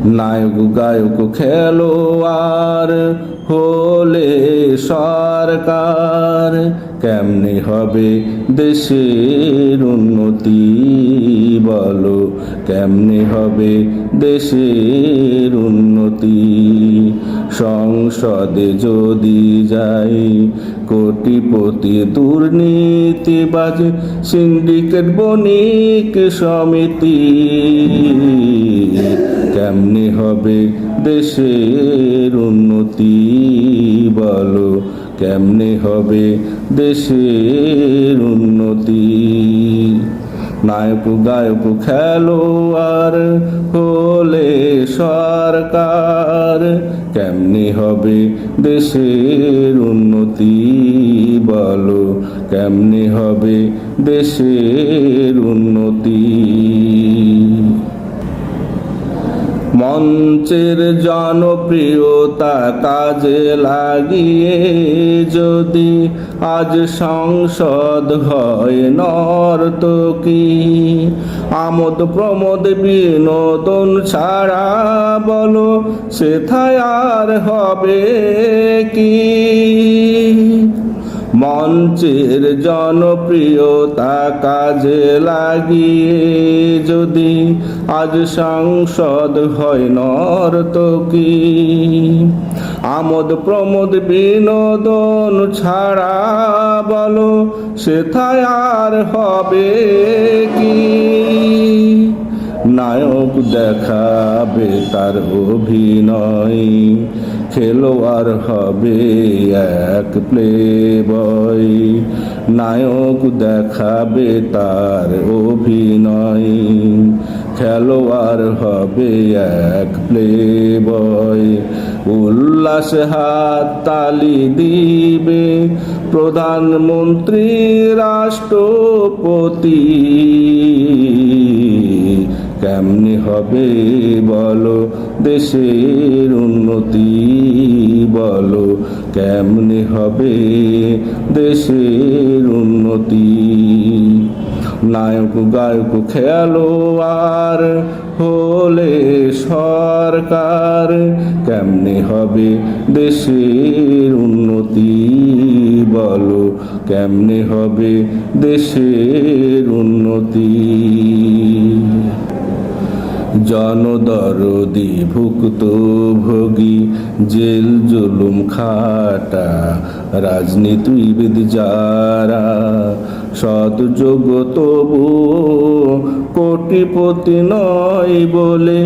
নায়ক গায়ক খেলোয়াড় হলে সরকার, কেমনে হবে দেশের উন্নতি বলো, কেমনে হবে দেশের উন্নতি। সংসদে যদি যাই কোটিপতি দুর্নীতিবাজ, সিন্ডিকেট বণিক সমিতি, কেমনে হবে দেশের উন্নতি বলো, কেমনে হবে দেশের উন্নতি। নায়ক গায়ক খেলোয়াড় হলে সরকার, কেমনে হবে দেশের উন্নতি বলো, কেমনে হবে দেশের উন্নতি। মঞ্চের জনপ্রিয়তা কাজে লাগিয়ে যদি আজ সংসদ হয় নর্তকী, আমোদ প্রমোদ বিনোদন ছাড়া বলো সেথায় আর হবে কি। মঞ্চের জনপ্রিয়তা কাজে লাগিয়ে যদি আজ সংসদ হয় নর্তকী, আমোদ প্রমোদ বিনোদন ছাড়া বলো সেথায় আর হবে কি। নায়ক দেখাবে তার অভিনয়, খেলোয়াড় হবে এক প্লেবয়। নায়ক দেখাবে তার অভিনয়, খেলোয়াড় হবে এক প্লেবয়। উল্লাস হাত তালি দিবে প্রধানমন্ত্রী রাষ্ট্রপতি, কেমনে হবে বলো দেশের উন্নতি বলো, কেমনে হবে দেশের উন্নতি। নায়ক গায়ক খেলোয়াড় হলে সরকার, কেমনে হবে দেশের উন্নতি বলো, কেমনে হবে দেশের উন্নতি। জনদরদি ভুক্তভোগী জেল জুলুম খাটা রাজনীতিবিদ যারা, সৎযোগ্য তবু কোটিপতি নয় বলে